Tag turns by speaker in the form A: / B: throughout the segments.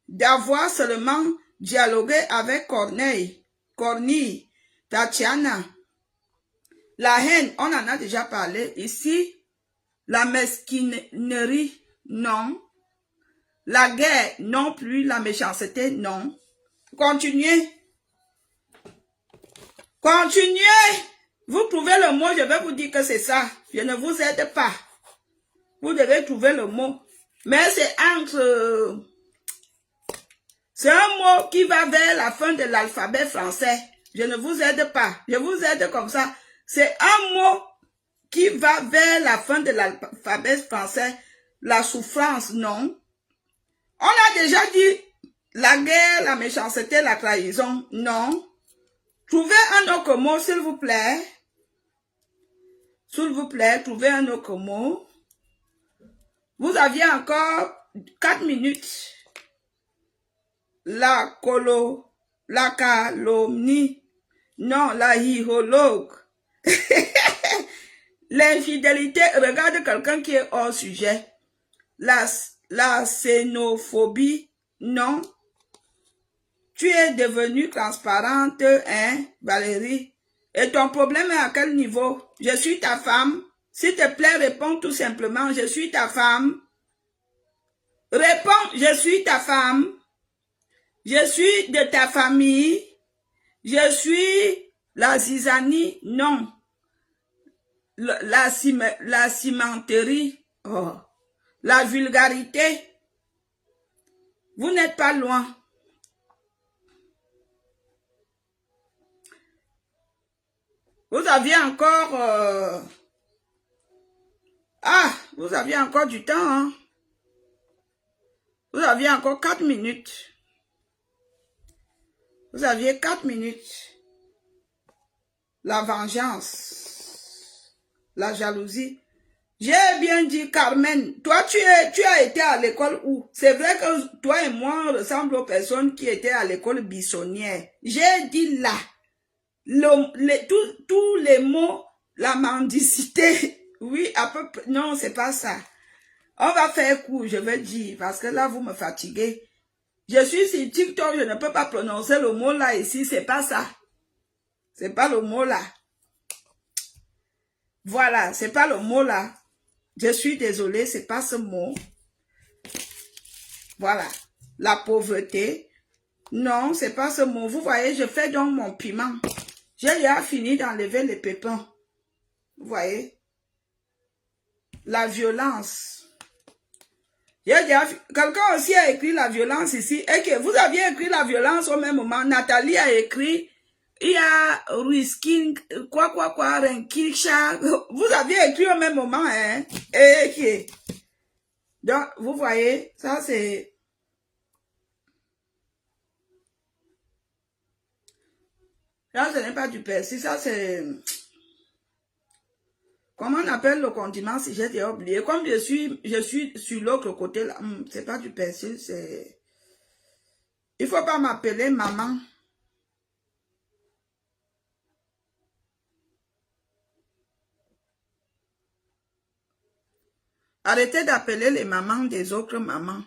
A: d'avoir seulement dialogué avec Corneille, Tatiana. La haine, on en a déjà parlé ici. La mesquinerie, non. La guerre, non plus. La méchanceté, non. Continuez. Continuez. Vous trouvez le mot, je vais vous dire que c'est ça. Je ne vous aide pas. Vous devez trouver le mot. Mais c'est entre... C'est un mot qui va vers la fin de l'alphabet français. Je ne vous aide pas. Je vous aide comme ça. C'est un mot qui va vers la fin de l'alphabet français. La souffrance, non. On a déjà dit la guerre, la méchanceté, la trahison, non. Trouvez un autre mot, s'il vous plaît. S'il vous plaît, trouvez un autre mot. Vous aviez encore 4 minutes. La calomnie. Non, la hyrologue. L'infidélité, regarde quelqu'un qui est hors sujet. La xénophobie, non. Tu es devenue transparente, hein, Valérie? Et ton problème est à quel niveau? Je suis ta femme. S'il te plaît, réponds tout simplement. Je suis ta femme. Réponds, je suis ta femme. Je suis de ta famille. Je suis la zizanie. Non. La cimenterie. Oh. La vulgarité. Vous n'êtes pas loin. Vous aviez encore... vous aviez encore du temps, hein? Vous aviez encore 4 minutes. Vous aviez 4 minutes. La vengeance. La jalousie. J'ai bien dit, Carmen, toi, tu as été à l'école où? C'est vrai que toi et moi, on ressemble aux personnes qui étaient à l'école buissonnière. J'ai dit là. Tous les mots, la mendicité, oui, à peu près, non, c'est pas ça. On va faire court, je vais dire, parce que là, vous me fatiguez. Je suis sur TikTok, je ne peux pas prononcer le mot là ici, c'est pas ça. C'est pas le mot là. Voilà, c'est pas le mot là. Je suis désolée, c'est pas ce mot. Voilà. La pauvreté. Non, c'est pas ce mot. Vous voyez, je fais donc mon piment. J'ai déjà fini d'enlever les pépins. Vous voyez? La violence. Quelqu'un aussi a écrit la violence ici. Et que vous aviez écrit la violence au même moment. Nathalie a écrit. Il y a Risking, Renkisha. Vous aviez écrit au même moment, hein? Et que. Donc, vous voyez, ça c'est. Ça, ce n'est pas du persil, ça c'est... Comment on appelle le condiment si j'ai déjà oublié? Comme je suis sur l'autre côté là, c'est pas du persil, c'est... Il faut pas m'appeler maman. Arrêtez d'appeler les mamans des autres mamans.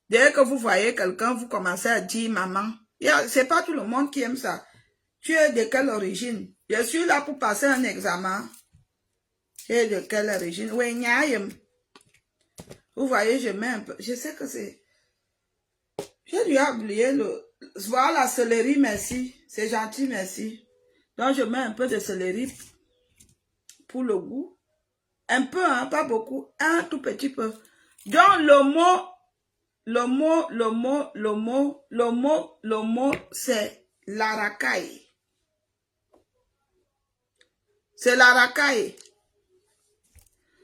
A: Dès que vous voyez quelqu'un, vous commencez à dire maman. C'est pas tout le monde qui aime ça. Tu es de quelle origine? Je suis là pour passer un examen. Tu es de quelle origine? Oui, vous voyez, je mets un peu. Je sais que c'est... J'ai dû oublier le... Voilà, céleri, merci. C'est gentil, merci. Donc, je mets un peu de céleri pour le goût. Un peu, hein, pas beaucoup. Un tout petit peu. Donc, le mot, c'est la racaille. C'est la racaille.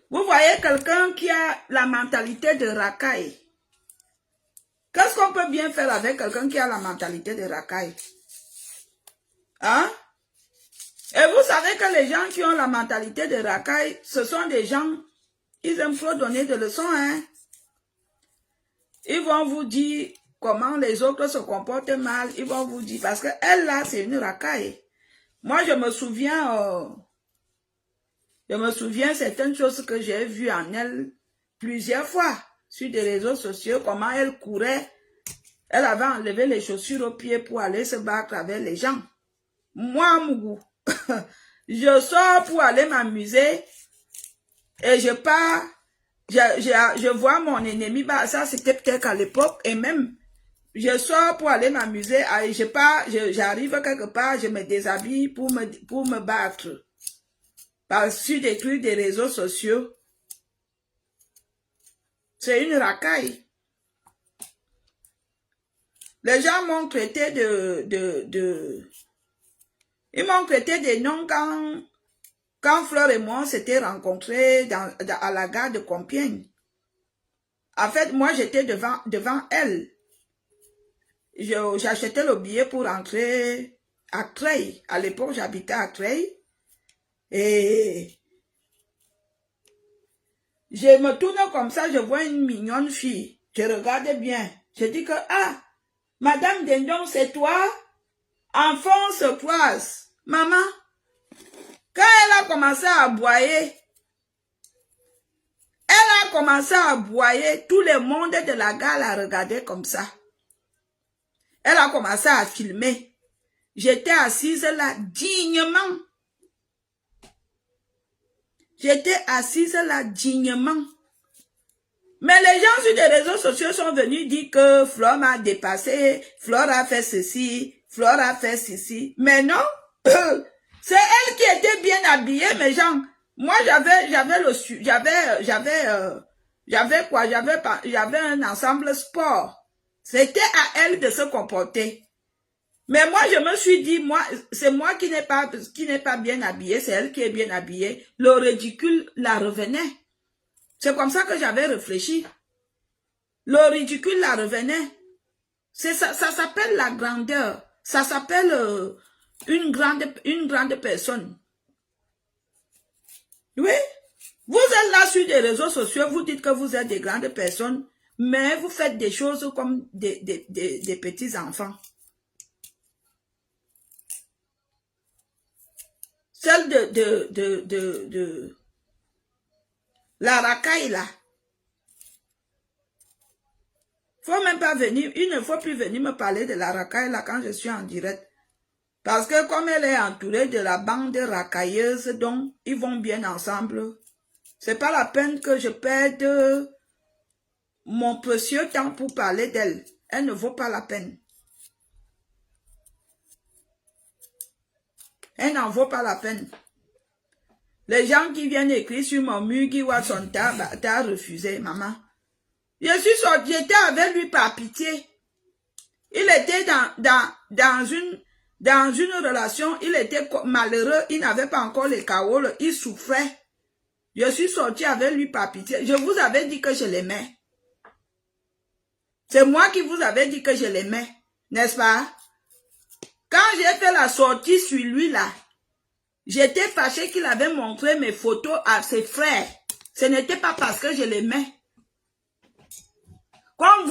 A: Vous voyez quelqu'un qui a la mentalité de racaille. Qu'est-ce qu'on peut bien faire avec quelqu'un qui a la mentalité de racaille? Hein? Et vous savez que les gens qui ont la mentalité de racaille, ce sont des gens, ils aiment trop donner des leçons, hein? Ils vont vous dire comment les autres se comportent mal. Ils vont vous dire, parce que elle là, c'est une racaille. Moi, je me souviens certaines choses que j'ai vues en elle plusieurs fois sur des réseaux sociaux, comment elle courait Elle avait enlevé les chaussures aux pieds pour aller se battre avec les gens. Moi, Mougou, je sors pour aller m'amuser et je pars, je vois mon ennemi, bah, ça c'était peut-être à l'époque, et même, je sors pour aller m'amuser, je pars, j'arrive quelque part, je me déshabille pour me battre. Sur des trucs des réseaux sociaux. C'est une racaille. Les gens m'ont traité ils m'ont traité des noms quand Fleur et moi s'étaient rencontrés à la gare de Compiègne. En fait, moi, j'étais devant elle. J'achetais le billet pour rentrer à Creil. À l'époque, j'habitais à Creil. Et je me tourne comme ça, je vois une mignonne fille. Je regarde bien. Je dis que, ah, Madame Dendon, c'est toi? Enfant surprise. Maman, quand elle a commencé à aboyer, tout le monde de la gare la regardait comme ça. Elle a commencé à filmer. J'étais assise là dignement. Mais les gens sur les réseaux sociaux sont venus dire que Flore m'a dépassé, Flore a fait ceci, Flore a fait ceci. Mais non, c'est elle qui était bien habillée, mes gens. Moi, j'avais un ensemble sport. C'était à elle de se comporter. Mais moi, je me suis dit, c'est moi qui n'ai pas bien habillée, c'est elle qui est bien habillée. Le ridicule la revenait. C'est comme ça que j'avais réfléchi. Le ridicule la revenait. Ça s'appelle la grandeur. Ça s'appelle une grande personne. Oui. Vous êtes là sur les réseaux sociaux, vous dites que vous êtes des grandes personnes, mais vous faites des choses comme des petits enfants. Celle de la racaille là. Faut même pas venir, il ne faut plus venir me parler de la racaille là quand je suis en direct. Parce que comme elle est entourée de la bande racailleuse, donc ils vont bien ensemble. C'est pas la peine que je perde mon précieux temps pour parler d'elle. Elle ne vaut pas la peine. Elle n'en vaut pas la peine. Les gens qui viennent écrire sur mon mur, qui voient son t'as refusé, maman. Je suis sortie, j'étais avec lui par pitié. Il était dans une relation, il était malheureux, il n'avait pas encore les chaos, il souffrait. Je suis sortie avec lui par pitié. Je vous avais dit que je l'aimais. C'est moi qui vous avais dit que je l'aimais, n'est-ce pas? Quand j'ai fait la sortie sur lui là, j'étais fâchée qu'il avait montré mes photos à ses frères. Ce n'était pas parce que je l'aimais. Quand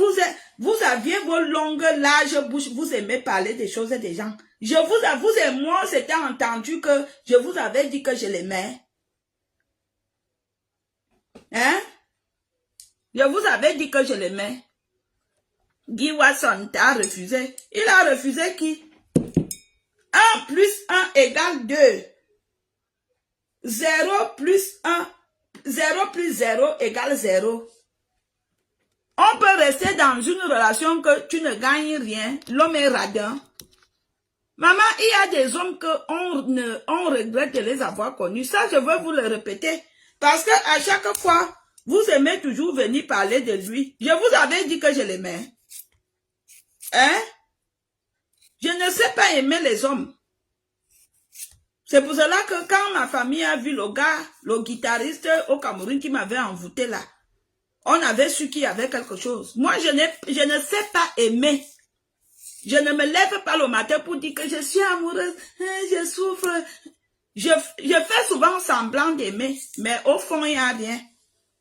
A: vous aviez vos longues, larges bouches, vous aimez parler des choses des gens. Vous et moi, c'était entendu que je vous avais dit que je l'aimais. Hein? Je vous avais dit que je l'aimais. Guy Watson t'a refusé. Il a refusé qui? 1 plus 1 égale 2. 0 plus 0 égale 0. On peut rester dans une relation que tu ne gagnes rien. L'homme est radin. Maman, il y a des hommes on regrette de les avoir connus. Ça, je veux vous le répéter. Parce que à chaque fois, vous aimez toujours venir parler de lui. Je vous avais dit que je l'aimais. Hein? Je ne sais pas aimer les hommes. C'est pour cela que quand ma famille a vu le gars, le guitariste au Cameroun qui m'avait envoûté là, on avait su qu'il y avait quelque chose. Moi, je ne sais pas aimer. Je ne me lève pas le matin pour dire que je suis amoureuse, je souffre. Je fais souvent semblant d'aimer, mais au fond, il n'y a rien.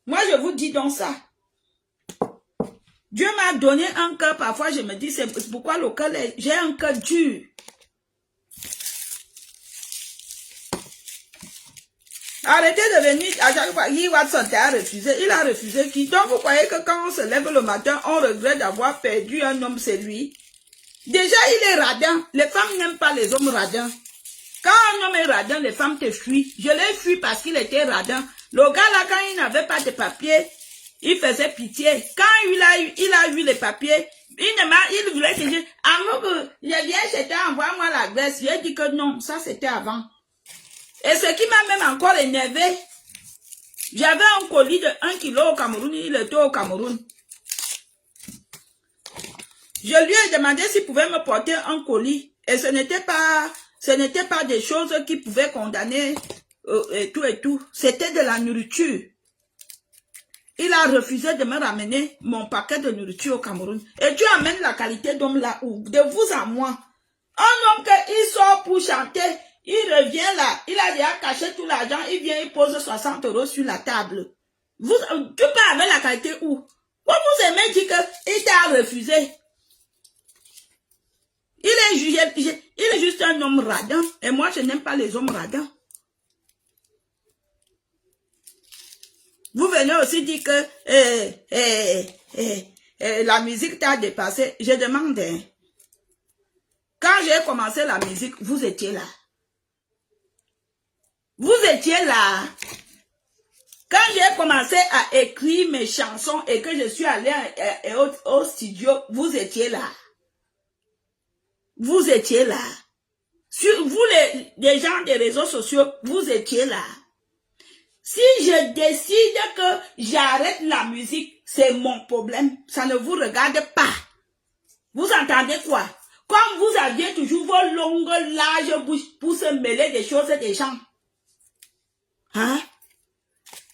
A: Moi, je vous dis donc ça. Dieu m'a donné un cœur, parfois je me dis, c'est pourquoi le cœur, j'ai un cœur dur. Arrêtez de venir à chaque fois. Watson a refusé. Il a refusé qui? Donc vous croyez que quand on se lève le matin, on regrette d'avoir perdu un homme, c'est lui. Déjà, il est radin. Les femmes n'aiment pas les hommes radins. Quand un homme est radin, les femmes te fuient. Je l'ai fui parce qu'il était radin. Le gars là, quand il n'avait pas de papiers, il faisait pitié. Quand il a eu les papiers, il voulait se dire, avant que je viens chez toi, envoie-moi la graisse. J'ai dit que non, ça c'était avant. Et ce qui m'a même encore énervé, j'avais un colis de 1 kilo au Cameroun, il était au Cameroun. Je lui ai demandé s'il pouvait me porter un colis. Et ce n'était pas des choses qui pouvaient condamner et tout. C'était de la nourriture. Il a refusé de me ramener mon paquet de nourriture au Cameroun. Et tu amènes la qualité d'homme là où? De vous à moi. Un homme qui sort pour chanter, il revient là, il a déjà caché tout l'argent, il vient, il pose 60 € sur la table. Tu peux avec la qualité où? Pourquoi vous aimez dire qu'il t'a refusé? Il est juste un homme radin. Et moi, je n'aime pas les hommes radins. Vous venez aussi dire que la musique t'a dépassé. Je demande, quand j'ai commencé la musique, vous étiez là. Vous étiez là. Quand j'ai commencé à écrire mes chansons et que je suis allée au studio, vous étiez là. Vous étiez là. Sur vous, les gens des réseaux sociaux, vous étiez là. Si je décide que j'arrête la musique, c'est mon problème. Ça ne vous regarde pas. Vous entendez quoi? Comme vous aviez toujours vos longues, larges bouches pour se mêler des choses des gens. Hein?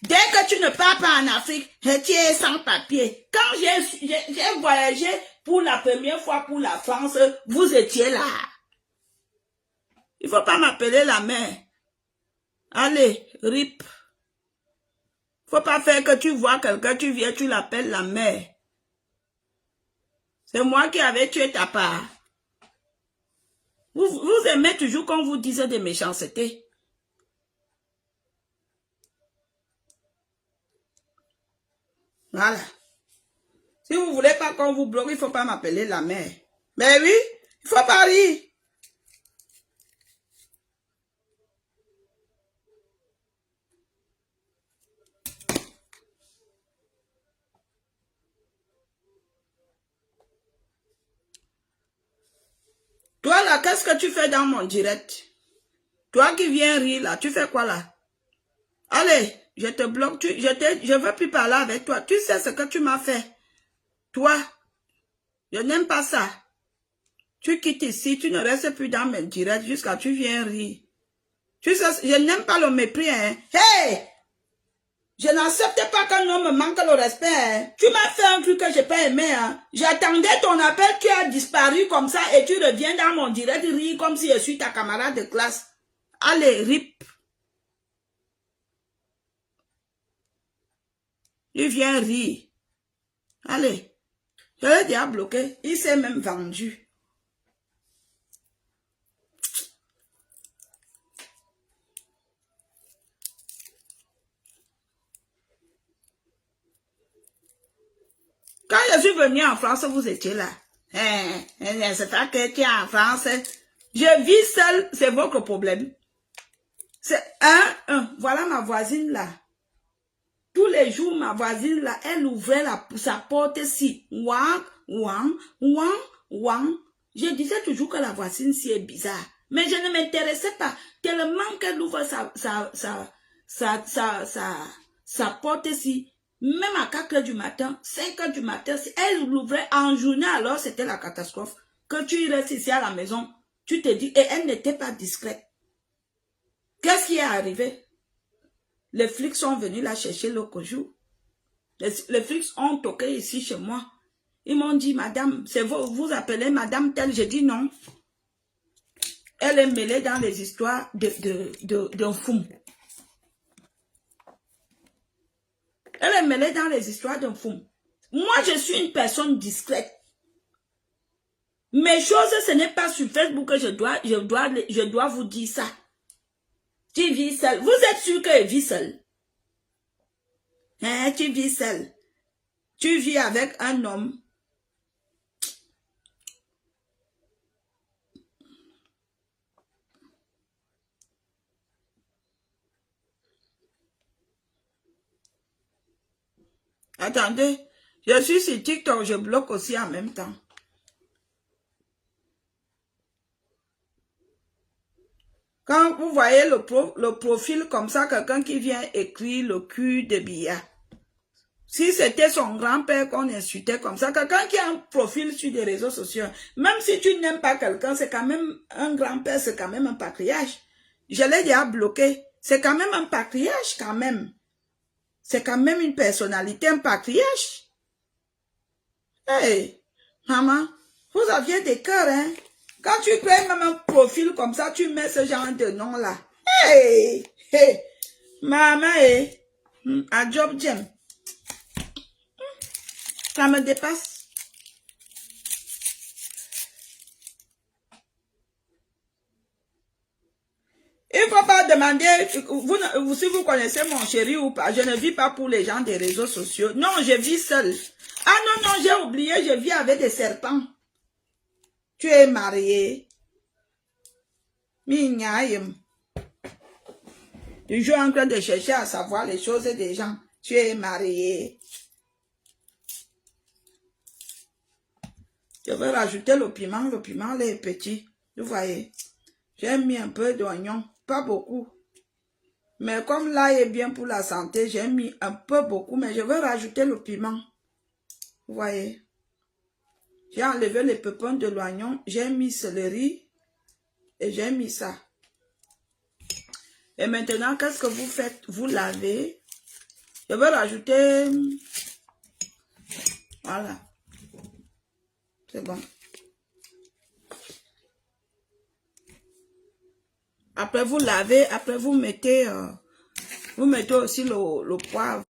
A: Dès que tu ne pars pas en Afrique, tu es sans papier. Quand j'ai voyagé pour la première fois pour la France, vous étiez là. Il ne faut pas m'appeler la mère. Allez, rip. Faut pas faire que tu vois quelqu'un, tu viens, tu l'appelles la mère. C'est moi qui avais tué ta part. Vous aimez toujours qu'on vous dise des méchancetés. Voilà. Si vous voulez pas qu'on vous bloque, il faut pas m'appeler la mère. Mais oui, il faut pas rire. Toi là, qu'est-ce que tu fais dans mon direct? Toi qui viens rire là, tu fais quoi là? Allez, je te bloque, je veux plus parler avec toi. Tu sais ce que tu m'as fait. Toi, je n'aime pas ça. Tu quittes ici, tu ne restes plus dans mes directs jusqu'à tu viens rire. Tu sais, je n'aime pas le mépris, hein. Hey! Je n'accepte pas qu'un homme me manque le respect, hein. Tu m'as fait un truc que je n'ai pas aimé, hein. J'attendais ton appel, tu as disparu comme ça et tu reviens dans mon direct rire comme si je suis ta camarade de classe. Allez, rip. Il vient rire. Allez. Je l'ai déjà bloqué. Il s'est même vendu. Quand je suis venue en France, vous étiez là. C'est pas que tu es en France. Je vis seule, c'est votre problème. C'est voilà ma voisine là. Tous les jours, ma voisine là, elle ouvrait sa porte si. Wang, wang, wang, wang. Je disais toujours que la voisine si est bizarre. Mais je ne m'intéressais pas. Tellement qu'elle ouvre sa porte si. Même à 4 h du matin, 5 h du matin, si elle l'ouvrait en journée, alors c'était la catastrophe. Que tu restes ici à la maison, tu te dis, et elle n'était pas discrète. Qu'est-ce qui est arrivé? Les flics sont venus la chercher l'autre jour. Les flics ont toqué ici chez moi. Ils m'ont dit, madame, c'est vous appelez madame telle. J'ai dit non. Elle est mêlée dans les histoires d'un fou. Elle est mêlée dans les histoires d'un fou. Moi, je suis une personne discrète. Mes choses, ce n'est pas sur Facebook que je dois vous dire ça. Tu vis seul. Vous êtes sûr qu'elle vit seule? Hein, tu vis seul. Tu vis avec un homme. Attendez, je suis sur TikTok, je bloque aussi en même temps. Quand vous voyez le profil comme ça, quelqu'un qui vient écrire le cul de billard. Si c'était son grand-père qu'on insultait comme ça, quelqu'un qui a un profil sur des réseaux sociaux, même si tu n'aimes pas quelqu'un, c'est quand même un grand-père, c'est quand même un patriarche. Je l'ai déjà bloqué. C'est quand même un patriarche, quand même. C'est quand même une personnalité, un patriarche. Hey, maman, vous aviez des cœurs, hein? Quand tu crées même un profil comme ça, tu mets ce genre de nom-là. Hey, hey, maman, hey, à job jam. Ça me dépasse. Il ne faut pas demander, si vous connaissez mon chéri ou pas, je ne vis pas pour les gens des réseaux sociaux. Non, je vis seule. Ah non, non, j'ai oublié, je vis avec des serpents. Tu es marié. Mignayem. Tu joues en train de chercher à savoir les choses des gens. Tu es marié. Je vais rajouter le piment. Le piment là est petit. Vous voyez. J'ai mis un peu d'oignon. Pas beaucoup. Mais comme l'ail est bien pour la santé, j'ai mis un peu beaucoup. Mais je vais rajouter le piment. Vous voyez. J'ai enlevé les pépins de l'oignon. J'ai mis céleri. Et j'ai mis ça. Et maintenant, qu'est-ce que vous faites? Vous lavez. Je vais rajouter... Voilà. C'est bon. Après, vous lavez. Après, vous mettez aussi le poivre.